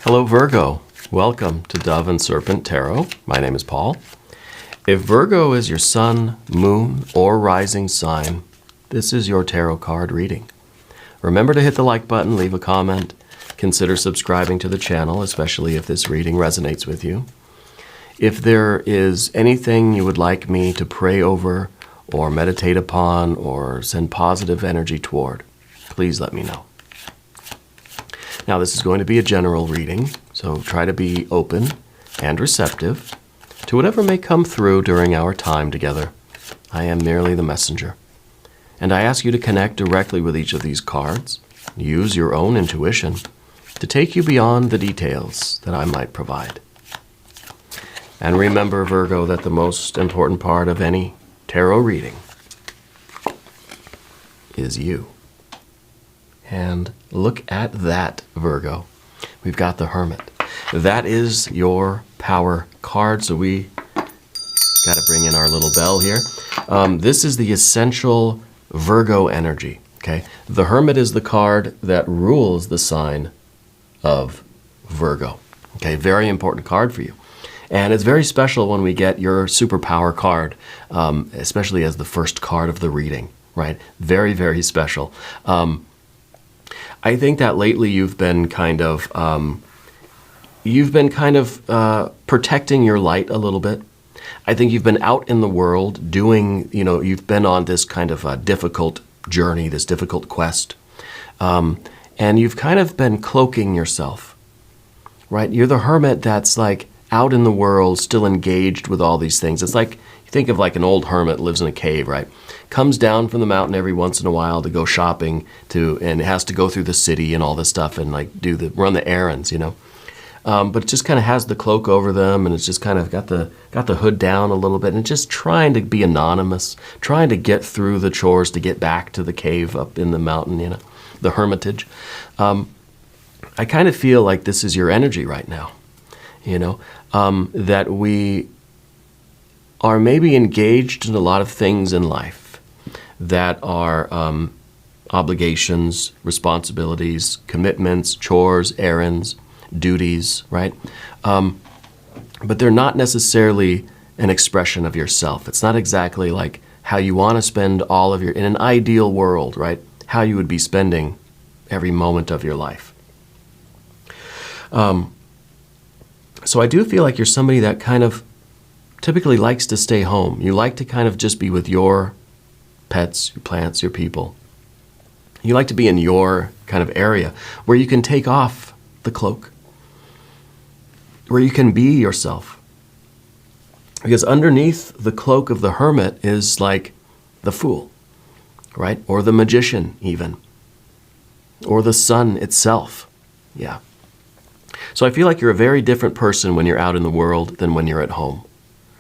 Hello, Virgo. Welcome to Dove and Serpent Tarot. My name is Paul. If Virgo is your sun, moon, or rising sign, this is your tarot card reading. Remember to hit the like button, leave a comment, consider subscribing to the channel, especially if this reading resonates with you. If there is anything you would like me to pray over or meditate upon or send positive energy toward, please let me know. Now, this is going to be a general reading, so try to be open and receptive to whatever may come through during our time together. I am merely the messenger. And I ask you to connect directly with each of these cards. Use your own intuition to take you beyond the details that I might provide. And remember, Virgo, that the most important part of any tarot reading is you. And look at that, Virgo. We've got the Hermit. That is your power card, so we got to bring in our little bell here. This is the essential Virgo energy, okay? The Hermit is the card that rules the sign of Virgo, okay? Very important card for you. And it's very special when we get your superpower card, especially as the first card of the reading, right? Very, very special. I think that lately you've been kind of protecting your light a little bit. I think you've been out in the world doing, you've been on this kind of difficult journey, this difficult quest. And you've kind of been cloaking yourself, right? You're the hermit that's like out in the world, still engaged with all these things. It's like, you think of like an old hermit lives in a cave, right? Comes down from the mountain every once in a while to go shopping and has to go through the city and all this stuff and like run the errands, but it just kind of has the cloak over them, and it's just kind of got the hood down a little bit, and just trying to be anonymous, trying to get through the chores to get back to the cave up in the mountain, the hermitage. I kind of feel like this is your energy right now, that we are maybe engaged in a lot of things in life that are obligations, responsibilities, commitments, chores, errands, duties, right? But they're not necessarily an expression of yourself. It's not exactly like how you want to spend all of in an ideal world, right? How you would be spending every moment of your life. So I do feel like you're somebody that kind of typically likes to stay home. You like to kind of just be with your pets, your plants, your people. You like to be in your kind of area where you can take off the cloak, where you can be yourself. Because underneath the cloak of the hermit is like the fool, right? Or the magician even, or the sun itself. Yeah. So I feel like you're a very different person when you're out in the world than when you're at home.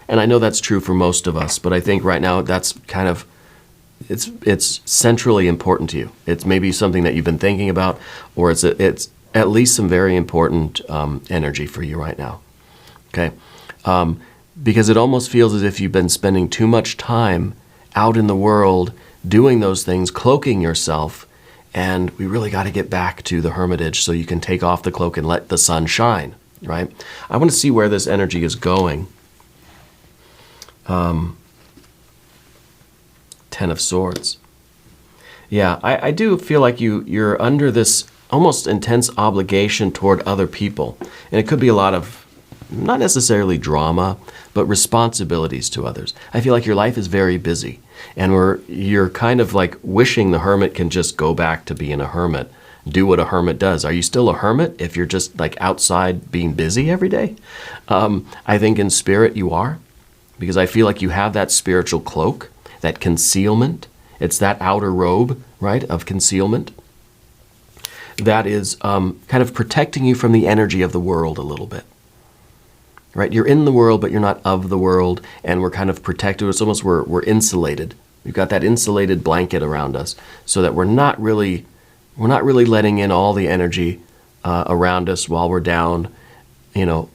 And I know that's true for most of us, but I think right now that's kind of, it's centrally important to you. It's maybe something that you've been thinking about, or it's at least some very important energy for you right now, okay? Because it almost feels as if you've been spending too much time out in the world doing those things, cloaking yourself, and we really got to get back to the hermitage so you can take off the cloak and let the sun shine, right? I want to see where this energy is going. Ten of Swords. Yeah, I do feel like you're under this almost intense obligation toward other people. And it could be a lot of, not necessarily drama, but responsibilities to others. I feel like your life is very busy. And you're kind of like wishing the hermit can just go back to being a hermit, do what a hermit does. Are you still a hermit if you're just like outside being busy every day? I think in spirit you are, because I feel like you have that spiritual cloak, that concealment. It's that outer robe, right, of concealment that is kind of protecting you from the energy of the world a little bit, right? You're in the world, but you're not of the world, and we're kind of protected. It's almost we're insulated. We've got that insulated blanket around us so that we're not really letting in all the energy around us while we're down, in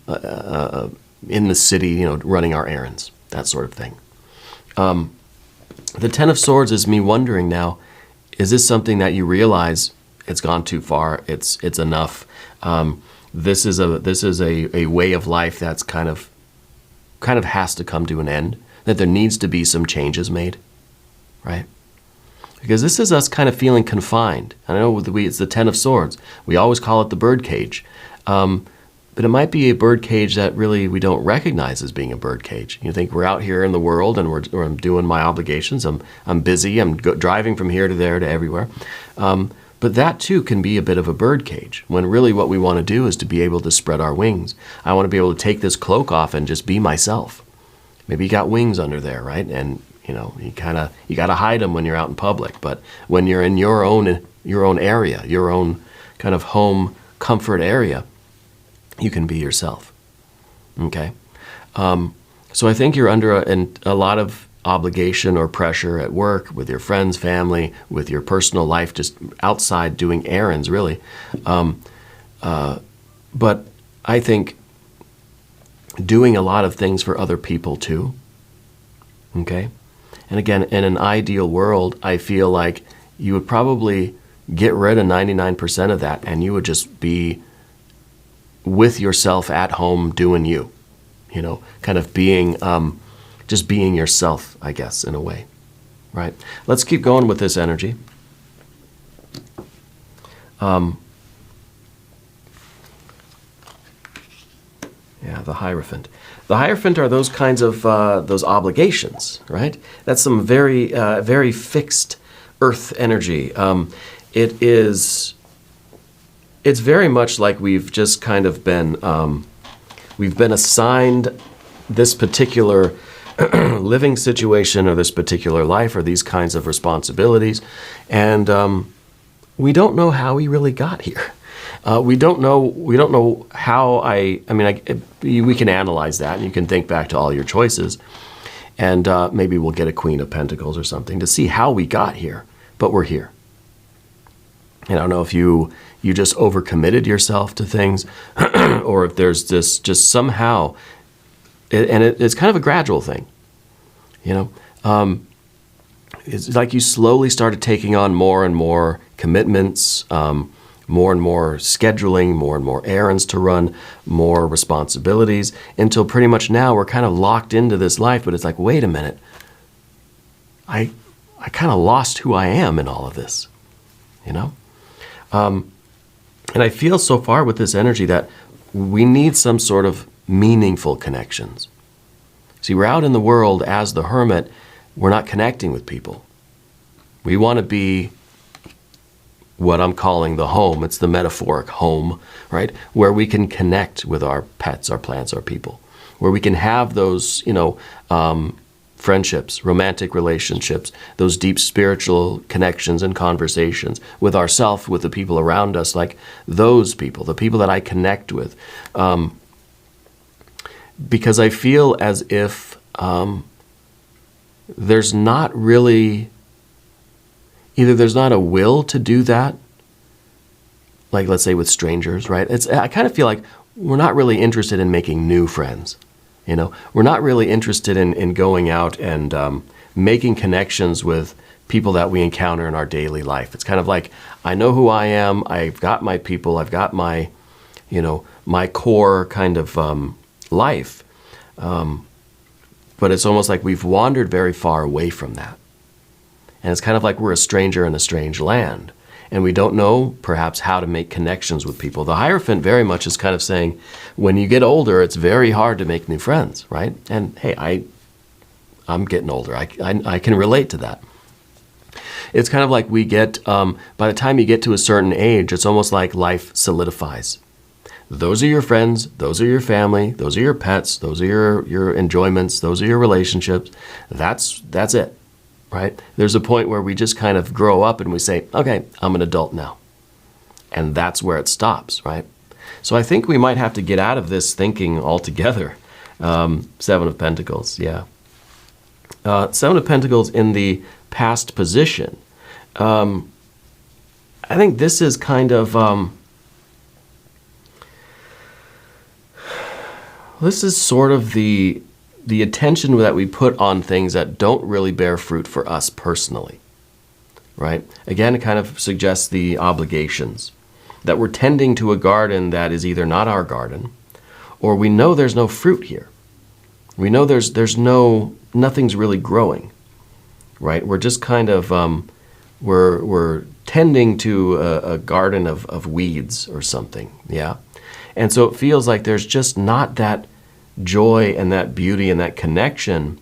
the city, running our errands, that sort of thing. The Ten of Swords is me wondering now, is this something that you realize it's gone too far, it's enough? this is a way of life that's kind of has to come to an end, that there needs to be some changes made, right? Because this is us kind of feeling confined. I know it's the Ten of Swords. We always call it the bird cage. But it might be a bird cage that really we don't recognize as being a bird cage. You think we're out here in the world and I'm doing my obligations. I'm busy. I'm driving from here to there to everywhere. But that too can be a bit of a bird cage, when really what we want to do is to be able to spread our wings. I want to be able to take this cloak off and just be myself. Maybe you got wings under there, right? And you got to hide them when you're out in public. But when you're in your own area, your own kind of home comfort area, you can be yourself. Okay? So I think you're under a lot of obligation or pressure at work, with your friends, family, with your personal life, just outside doing errands, really. But I think doing a lot of things for other people too. Okay? And again, in an ideal world, I feel like you would probably get rid of 99% of that, and you would just be with yourself at home doing you, kind of being, just being yourself, I guess, in a way, right? Let's keep going with this energy. The Hierophant. The Hierophant are those kinds of, those obligations, right? That's some very, very fixed earth energy. It's very much like we've just kind of been, we've been assigned this particular living situation or this particular life or these kinds of responsibilities, and we don't know how we really got here. We don't know how we can analyze that, and you can think back to all your choices, and maybe we'll get a Queen of Pentacles or something to see how we got here, but we're here. And I don't know if you just overcommitted yourself to things, or if there's this just somehow, it's kind of a gradual thing, It's like you slowly started taking on more and more commitments, more and more scheduling, more and more errands to run, more responsibilities, until pretty much now we're kind of locked into this life, but it's like, wait a minute, I kind of lost who I am in all of this, And I feel so far with this energy that we need some sort of meaningful connections. See, we're out in the world as the hermit. We're not connecting with people. We want to be what I'm calling the home. It's the metaphoric home, right? Where we can connect with our pets, our plants, our people. Where we can have those, friendships, romantic relationships, those deep spiritual connections and conversations with ourselves, with the people around us, like those people, the people that I connect with. Because I feel as if there's not really, either there's not a will to do that, like let's say with strangers, right? I kind of feel like we're not really interested in making new friends. We're not really interested in going out and making connections with people that we encounter in our daily life. It's kind of like, I know who I am, I've got my people, I've got my, my core kind of life. But it's almost like we've wandered very far away from that. And it's kind of like we're a stranger in a strange land. And we don't know, perhaps, how to make connections with people. The Hierophant very much is kind of saying, when you get older, it's very hard to make new friends, right? And hey, I'm getting older. I can relate to that. It's kind of like we get, by the time you get to a certain age, it's almost like life solidifies. Those are your friends, those are your family, those are your pets, those are your enjoyments, those are your relationships. That's it. Right? There's a point where we just kind of grow up and we say, okay, I'm an adult now. And that's where it stops, right? So I think we might have to get out of this thinking altogether. Seven of Pentacles, yeah. Seven of Pentacles in the past position. I think this is kind of, this is sort of the attention that we put on things that don't really bear fruit for us personally, right? Again, it kind of suggests the obligations. that we're tending to a garden that is either not our garden, or we know there's no fruit here. We know nothing's really growing, right? We're just kind of, we're tending to a garden of weeds or something, yeah? And so it feels like there's just not that joy and that beauty and that connection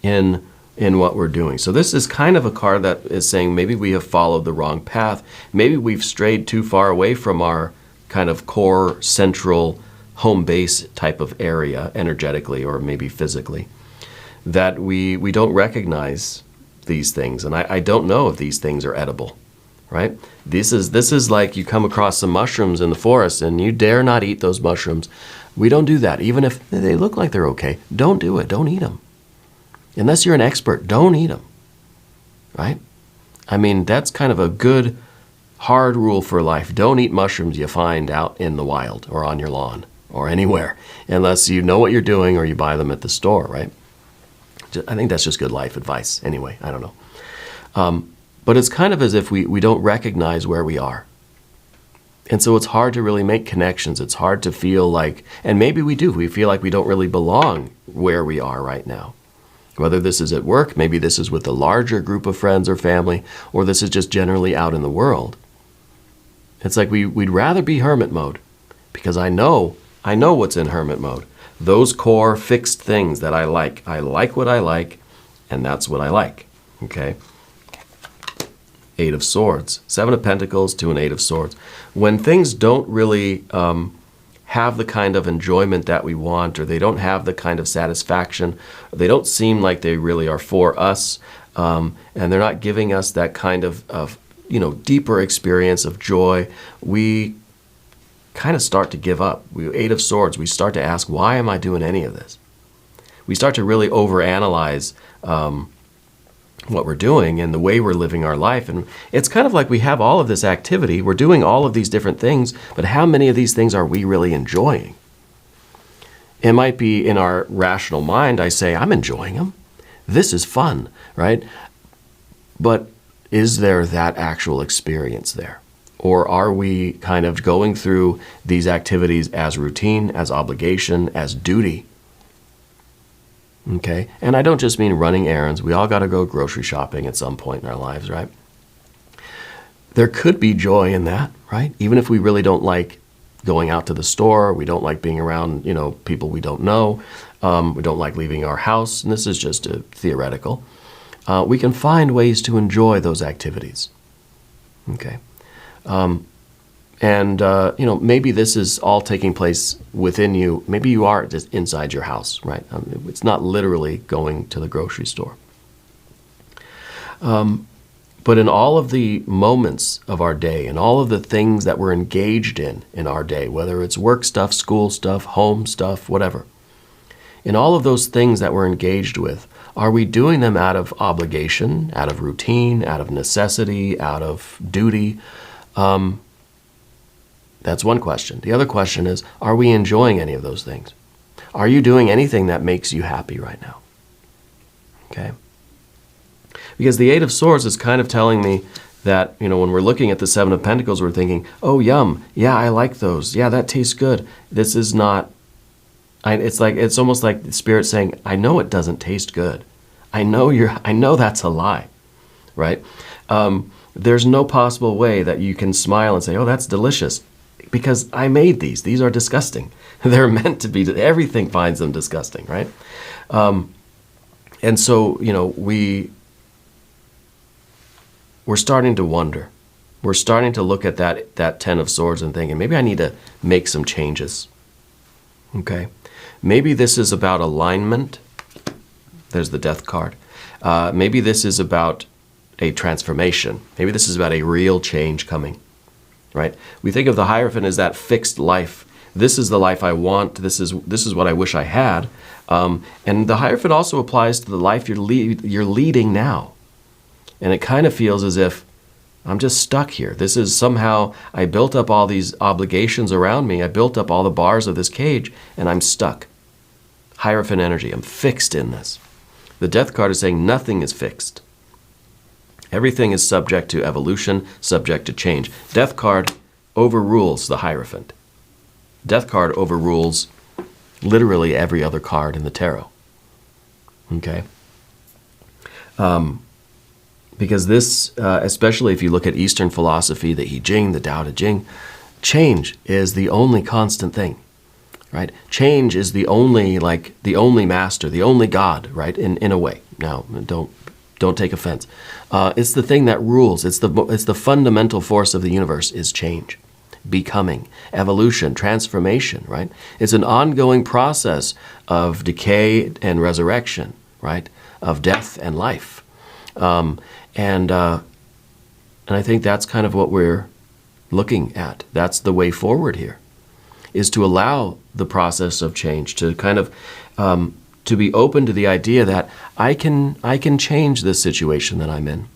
in what we're doing. So this is kind of a card that is saying maybe we have followed the wrong path. Maybe we've strayed too far away from our kind of core, central, home base type of area energetically or maybe physically, that we don't recognize these things. And I don't know if these things are edible, right? This is like you come across some mushrooms in the forest and you dare not eat those mushrooms. We don't do that. Even if they look like they're okay, don't do it. Don't eat them. Unless you're an expert, don't eat them, right? I mean, that's kind of a good, hard rule for life. Don't eat mushrooms you find out in the wild or on your lawn or anywhere, unless you know what you're doing or you buy them at the store, right? I think that's just good life advice. Anyway, I don't know. But it's kind of as if we don't recognize where we are. And so it's hard to really make connections. It's hard to feel like, and maybe we do, we feel like we don't really belong where we are right now. Whether this is at work, maybe this is with a larger group of friends or family, or this is just generally out in the world. It's like we'd rather be hermit mode, because I know what's in hermit mode. Those core fixed things that I like. I like what I like, and that's what I like, okay? Eight of Swords. Seven of Pentacles to an Eight of Swords. When things don't really have the kind of enjoyment that we want, or they don't have the kind of satisfaction, or they don't seem like they really are for us, and they're not giving us that kind of deeper experience of joy, we kind of start to give up. Eight of Swords, we start to ask, why am I doing any of this? We start to really overanalyze what we're doing and the way we're living our life. And it's kind of like we have all of this activity, we're doing all of these different things, but how many of these things are we really enjoying? It might be in our rational mind, I say, I'm enjoying them. This is fun, right? But is there that actual experience there? Or are we kind of going through these activities as routine, as obligation, as duty? Okay? And I don't just mean running errands. We all got to go grocery shopping at some point in our lives, right? There could be joy in that, right? Even if we really don't like going out to the store, we don't like being around, people we don't know, we don't like leaving our house, and this is just a theoretical. We can find ways to enjoy those activities, okay? Maybe this is all taking place within you. Maybe you are just inside your house, right? It's not literally going to the grocery store. But in all of the moments of our day and all of the things that we're engaged in our day, whether it's work stuff, school stuff, home stuff, whatever, in all of those things that we're engaged with, are we doing them out of obligation, out of routine, out of necessity, out of duty? That's one question. The other question is, are we enjoying any of those things? Are you doing anything that makes you happy right now? Okay? Because the Eight of Swords is kind of telling me that, when we're looking at the Seven of Pentacles, we're thinking, oh, yum, yeah, I like those. Yeah, that tastes good. This is not, it's almost like the Spirit saying, I know it doesn't taste good. I know that's a lie, right? There's no possible way that you can smile and say, oh, that's delicious, because I made these. These are disgusting. They're meant to be, everything finds them disgusting, right? And so, we're starting to wonder. We're starting to look at that Ten of Swords and thinking, maybe I need to make some changes, okay? Maybe this is about alignment. There's the Death card. Maybe this is about a transformation. Maybe this is about a real change coming, right? We think of the Hierophant as that fixed life. This is the life I want. This is what I wish I had. And the Hierophant also applies to the life you're leading now. And it kind of feels as if I'm just stuck here. This is somehow, I built up all these obligations around me. I built up all the bars of this cage, and I'm stuck. Hierophant energy. I'm fixed in this. The Death card is saying nothing is fixed. Everything is subject to evolution, subject to change. Death card, overrules the Hierophant. Death card overrules literally every other card in the tarot. Okay? Because this, especially if you look at Eastern philosophy, the I Ching, the Tao Te Ching, change is the only constant thing, right? Change is the only master, the only God, right? In a way. Now, don't take offense. It's the thing that rules. It's the fundamental force of the universe is change, becoming, evolution, transformation, right? It's an ongoing process of decay and resurrection, right? Of death and life. And I think that's kind of what we're looking at. That's the way forward here, is to allow the process of change, to kind of to be open to the idea that I can change this situation that I'm in.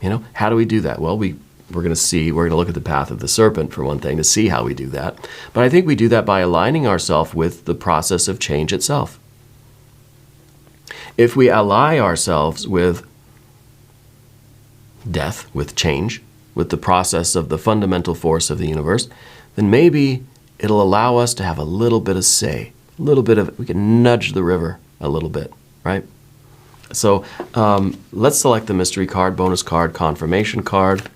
You know, how do we do that? Well, we're going to look at the path of the serpent for one thing to see how we do that. But I think we do that by aligning ourselves with the process of change itself. If we ally ourselves with death, with change, with the process of the fundamental force of the universe, then maybe it'll allow us to have a little bit of say, we can nudge the river a little bit, right? So let's select the mystery card, bonus card, confirmation card.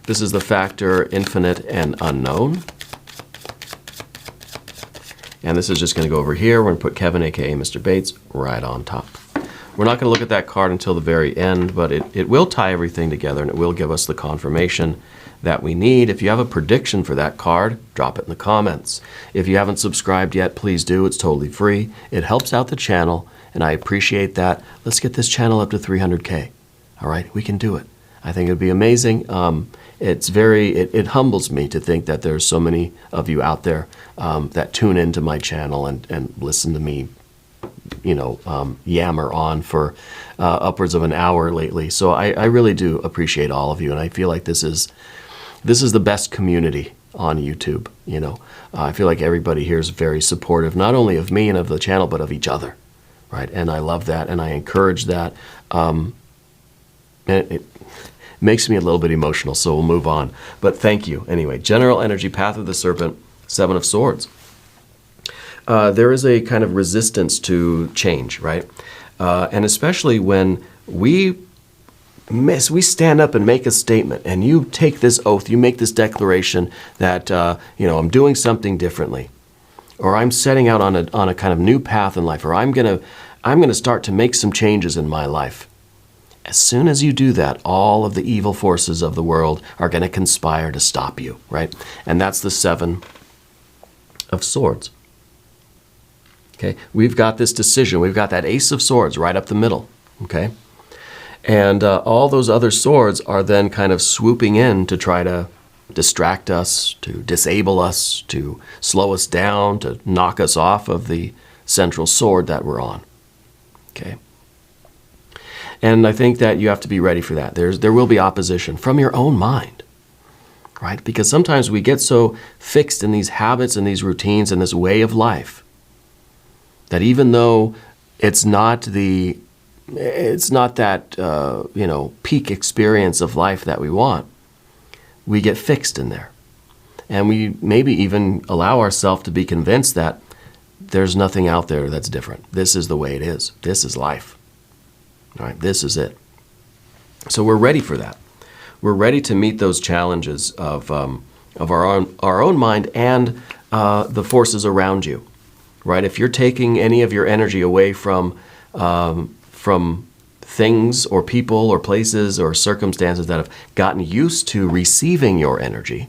This is the factor infinite and unknown. And this is just going to go over here. We're going to put Kevin, aka Mr. Bates, right on top. We're not going to look at that card until the very end, but it will tie everything together and it will give us the confirmation that we need. If you have a prediction for that card, drop it in the comments. If you haven't subscribed yet, please do. It's totally free. It helps out the channel, and I appreciate that. Let's get this channel up to 300K. All right, we can do it. I think it'd be amazing. It humbles me to think that there's so many of you out there that tune into my channel and listen to me, yammer on for upwards of an hour lately. So I really do appreciate all of you, and I feel like this is the best community on YouTube. I feel like everybody here is very supportive, not only of me and of the channel, but of each other, right? And I love that, and I encourage that. And it makes me a little bit emotional, so we'll move on. But thank you. Anyway, general energy, path of the serpent, 7 of swords. There is a kind of resistance to change, right? And especially when we stand up and make a statement, and you take this oath, you make this declaration that, I'm doing something differently, or I'm setting out on a kind of new path in life, or I'm gonna start to make some changes in my life. As soon as you do that, all of the evil forces of the world are going to conspire to stop you, right? And that's the 7 of swords. Okay, we've got this decision. We've got that ace of swords right up the middle, okay? And all those other swords are then kind of swooping in to try to distract us, to disable us, to slow us down, to knock us off of the central sword that we're on, okay? And I think that you have to be ready for that. There will be opposition from your own mind, right? Because sometimes we get so fixed in these habits and these routines and this way of life that even though it's not that peak experience of life that we want, we get fixed in there. And we maybe even allow ourselves to be convinced that there's nothing out there that's different. This is the way it is. This is life. All right, this is it. So we're ready for that. We're ready to meet those challenges of our own mind and the forces around you, right? If you're taking any of your energy away from things or people or places or circumstances that have gotten used to receiving your energy,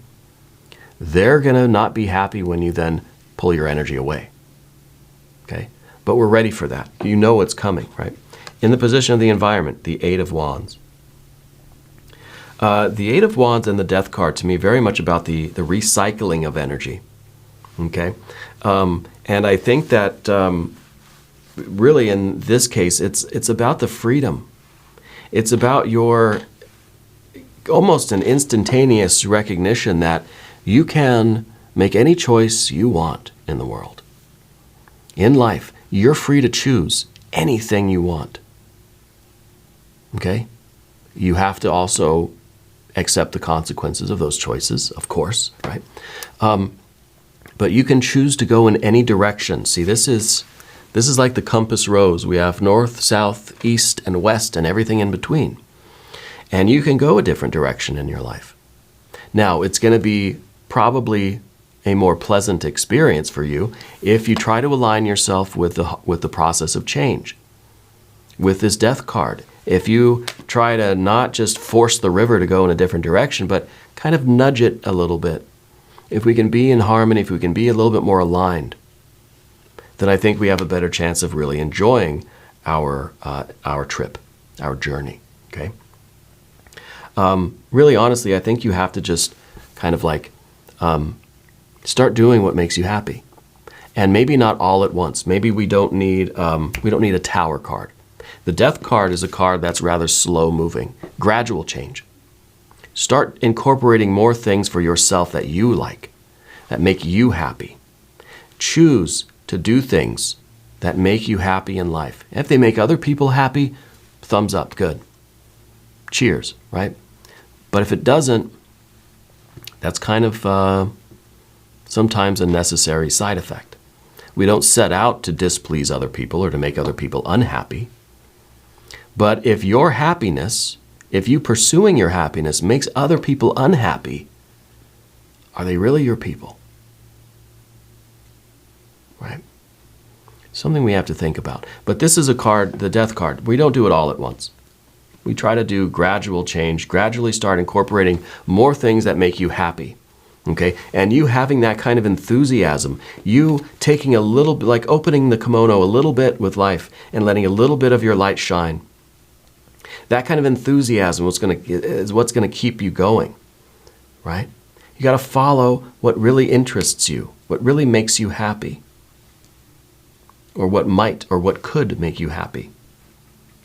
they're going to not be happy when you then pull your energy away. Okay? But we're ready for that. You know it's coming, right? In the position of the environment, the 8 of Wands. The 8 of Wands and the Death card, to me, very much about the recycling of energy. Okay? And I think that really in this case, it's about the freedom. It's about your almost an instantaneous recognition that you can make any choice you want in the world. In life, you're free to choose anything you want. Okay? You have to also accept the consequences of those choices, of course, right? But you can choose to go in any direction. See, this is like the compass rose. We have north, south, east, and west, and everything in between. And you can go a different direction in your life. Now, it's going to be probably a more pleasant experience for you if you try to align yourself with the process of change. With this death card, if you try to not just force the river to go in a different direction, but kind of nudge it a little bit. If we can be in harmony, if we can be a little bit more aligned, then I think we have a better chance of really enjoying our trip, our journey, okay? Really, honestly, I think you have to just kind of like start doing what makes you happy. And maybe not all at once. Maybe we don't need a tower card. The death card is a card that's rather slow moving, gradual change. Start incorporating more things for yourself that you like, that make you happy. Choose to do things that make you happy in life. If they make other people happy, thumbs up, good. Cheers, right? But if it doesn't, that's kind of sometimes a necessary side effect. We don't set out to displease other people or to make other people unhappy. But if your happiness, if you pursuing your happiness makes other people unhappy, are they really your people? Right? Something we have to think about. But this is a card, the death card. We don't do it all at once. We try to do gradual change, gradually start incorporating more things that make you happy. Okay? And you having that kind of enthusiasm, you taking a little bit, like opening the kimono a little bit with life and letting a little bit of your light shine. That kind of enthusiasm is what's going to keep you going, right? You got to follow what really interests you, what really makes you happy, or what might or what could make you happy,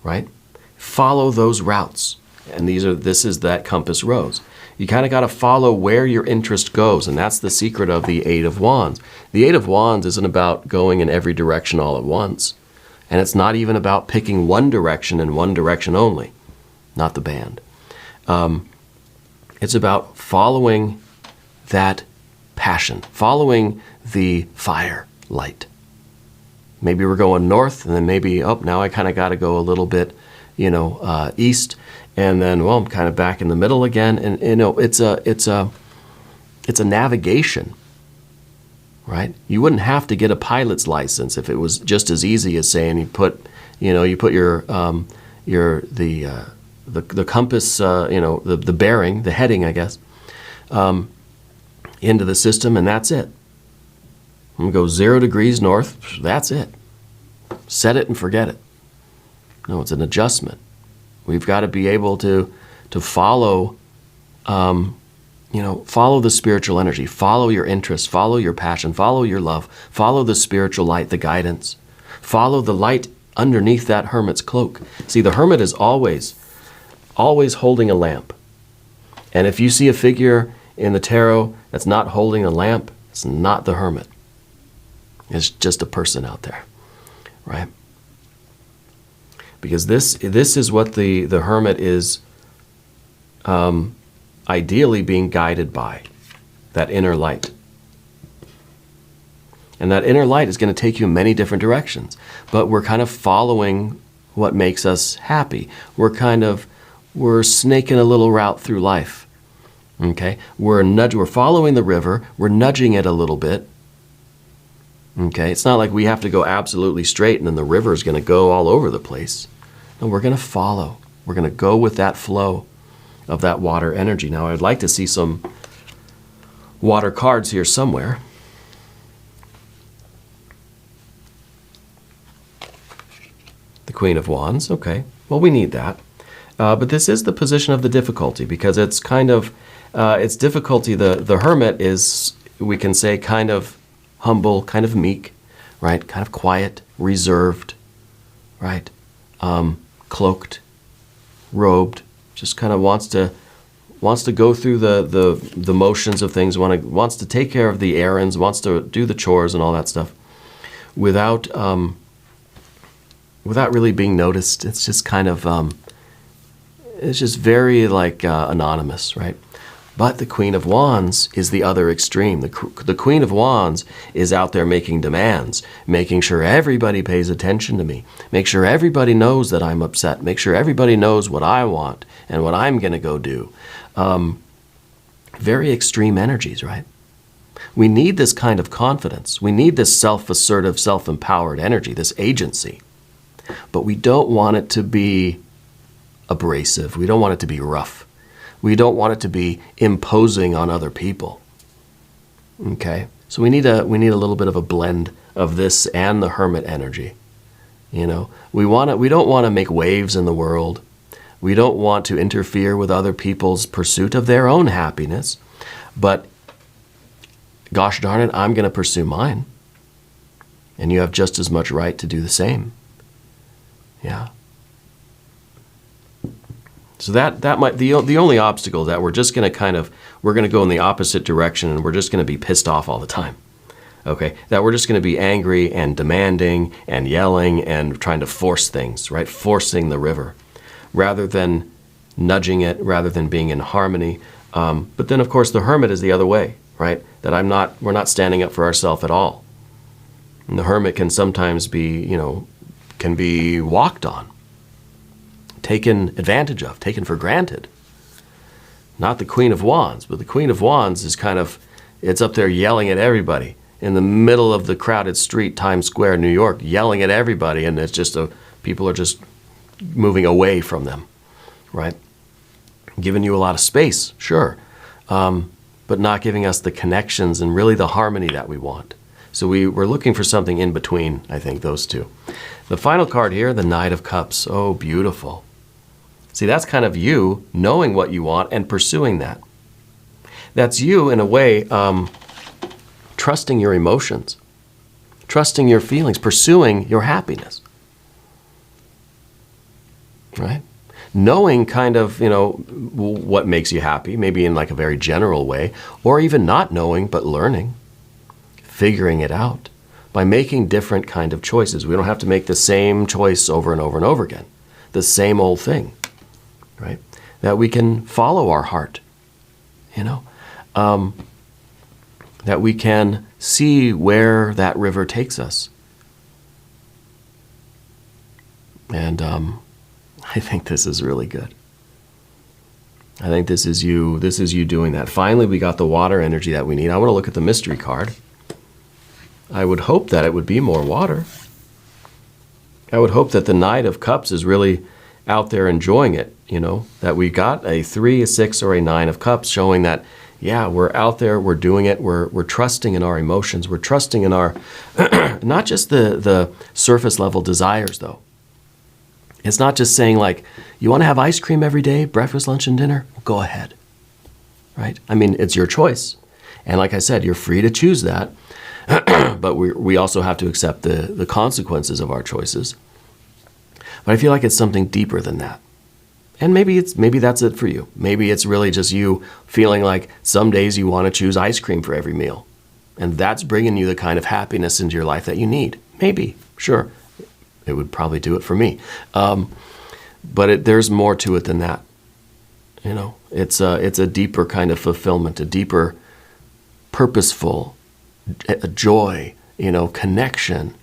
right? Follow those routes, and this is that compass rose. You kind of got to follow where your interest goes, and that's the secret of the Eight of Wands. The Eight of Wands isn't about going in every direction all at once. And it's not even about picking one direction and one direction only, not the band. It's about following that passion, following the fire light. Maybe we're going north, and then maybe, now I kind of got to go a little bit, east, and then, I'm kind of back in the middle again. And, it's a navigation. Right? You wouldn't have to get a pilot's license if it was just as easy as saying you put your the compass, the bearing, the heading, I guess, into the system, and that's it. I'm gonna go 0 degrees north. That's it. Set it and forget it. No, it's an adjustment. We've got to be able to follow. Follow the spiritual energy, follow your interests, follow your passion, follow your love, follow the spiritual light, the guidance. Follow the light underneath that hermit's cloak. See, the hermit is always holding a lamp. And if you see a figure in the tarot that's not holding a lamp, it's not the hermit. It's just a person out there, right? Because this is what the hermit is ideally being guided by, that inner light. And that inner light is going to take you in many different directions. But we're kind of following what makes us happy. We're snaking a little route through life. Okay? We're following the river, we're nudging it a little bit. Okay? It's not like we have to go absolutely straight and then the river is going to go all over the place. No, we're going to follow. We're going to go with that flow of that water energy. Now, I'd like to see some water cards here somewhere. The Queen of Wands, okay. Well, we need that. But this is the position of the difficulty because it's kind of, it's difficulty. The Hermit is, we can say, kind of humble, kind of meek, right? Kind of quiet, reserved, right? Cloaked, robed, just kind of wants to go through the motions of things, wants to take care of the errands, wants to do the chores and all that stuff without really being noticed. It's just kind of it's just very like anonymous, right? But the Queen of Wands is the other extreme. The Queen of Wands is out there making demands, making sure everybody pays attention to me, make sure everybody knows that I'm upset, make sure everybody knows what I want and what I'm going to go do. Very extreme energies, right? We need this kind of confidence. We need this self-assertive, self-empowered energy, this agency. But we don't want it to be abrasive. We don't want it to be rough. We don't want it to be imposing on other people. Okay? So we need a little bit of a blend of this and the hermit energy. You know, we don't want to make waves in the world. We don't want to interfere with other people's pursuit of their own happiness. But gosh darn it, I'm going to pursue mine. And you have just as much right to do the same. Yeah. So that might the only obstacle that we're just going to we're going to go in the opposite direction and we're just going to be pissed off all the time. Okay? That we're just going to be angry and demanding and yelling and trying to force things, right? Forcing the river rather than nudging it, rather than being in harmony. But then of course the hermit is the other way, right? That we're not standing up for ourselves at all. And the hermit can sometimes be, can be walked on, taken advantage of, taken for granted. Not the Queen of Wands, but the Queen of Wands is it's up there yelling at everybody in the middle of the crowded street, Times Square, New York, yelling at everybody, and it's just people are just moving away from them, right? Giving you a lot of space, sure, but not giving us the connections and really the harmony that we want. So we're looking for something in between, I think, those two. The final card here, the Knight of Cups. Oh, beautiful. See, that's kind of you knowing what you want and pursuing that. That's you, in a way, trusting your emotions, trusting your feelings, pursuing your happiness. Right? Knowing kind of, what makes you happy, maybe in like a very general way, or even not knowing, but learning, figuring it out by making different kind of choices. We don't have to make the same choice over and over and over again, the same old thing, right? That we can follow our heart, that we can see where that river takes us. And I think this is really good. I think this is you doing that. Finally, we got the water energy that we need. I want to look at the mystery card. I would hope that it would be more water. I would hope that the Knight of Cups is really out there enjoying it, that we got a 3, a 6, or a 9 of Cups showing that, yeah, we're out there, we're doing it, we're trusting in our emotions, we're trusting in our, not just the surface level desires though. It's not just saying like, you want to have ice cream every day, breakfast, lunch, and dinner? Go ahead, right? I mean, it's your choice. And like I said, you're free to choose that. But we also have to accept the consequences of our choices. But I feel like it's something deeper than that. And maybe that's it for you. Maybe it's really just you feeling like some days you want to choose ice cream for every meal. And that's bringing you the kind of happiness into your life that you need. Maybe, sure. It would probably do it for me. But there's more to it than that. It's a deeper kind of fulfillment, a deeper purposeful a joy, connection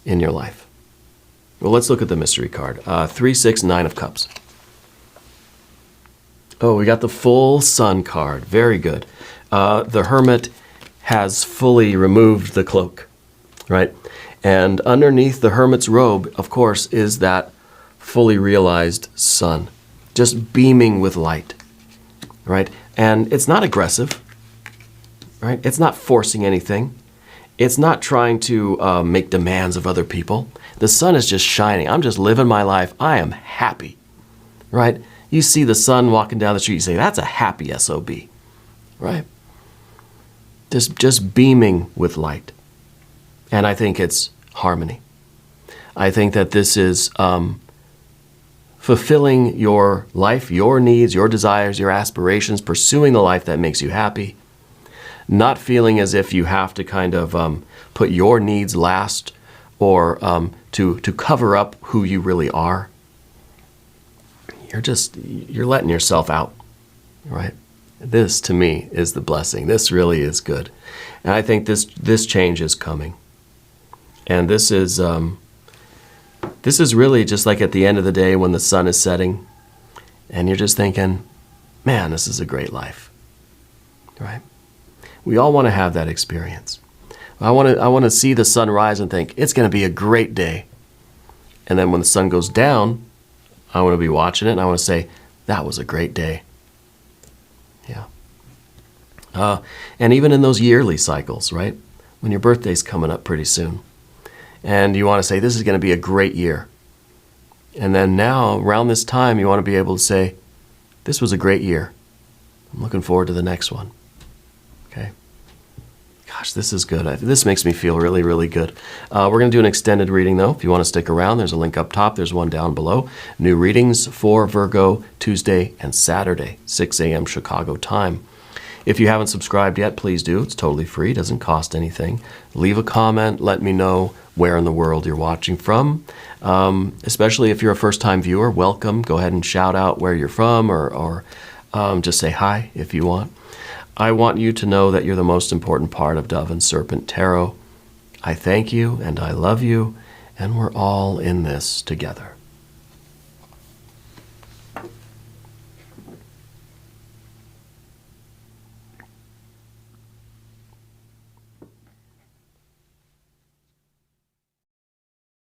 in your life. Well, let's look at the mystery card. 3, 6, 9 of Cups. Oh, we got the full Sun card. Very good. The Hermit has fully removed the cloak, right? And underneath the Hermit's robe, of course, is that fully realized sun, just beaming with light, right? And it's not aggressive. Right? It's not forcing anything. It's not trying to make demands of other people. The sun is just shining. I'm just living my life. I am happy. Right? You see the sun walking down the street, you say, that's a happy SOB. Right? Just beaming with light. And I think it's harmony. I think that this is fulfilling your life, your needs, your desires, your aspirations, pursuing the life that makes you happy. Not feeling as if you have to kind of put your needs last or to cover up who you really are. you're letting yourself out, right? This, to me, is the blessing. This really is good. And I think this change is coming. And this is really just like at the end of the day when the sun is setting, and you're just thinking, man, this is a great life, right? We all want to have that experience. I want to see the sun rise and think, it's going to be a great day. And then when the sun goes down, I want to be watching it, and I want to say, that was a great day. Yeah. And even in those yearly cycles, right? When your birthday's coming up pretty soon, and you want to say, this is going to be a great year. And then now, around this time, you want to be able to say, this was a great year. I'm looking forward to the next one. Okay? Gosh, this is good. This makes me feel really, really good. We're going to do an extended reading, though. If you want to stick around, there's a link up top. There's one down below. New readings for Virgo, Tuesday and Saturday, 6 a.m. Chicago time. If you haven't subscribed yet, please do. It's totally free. It doesn't cost anything. Leave a comment. Let me know where in the world you're watching from. Especially if you're a first-time viewer, welcome. Go ahead and shout out where you're from or just say hi if you want. I want you to know that you're the most important part of Dove and Serpent Tarot. I thank you and I love you, and we're all in this together.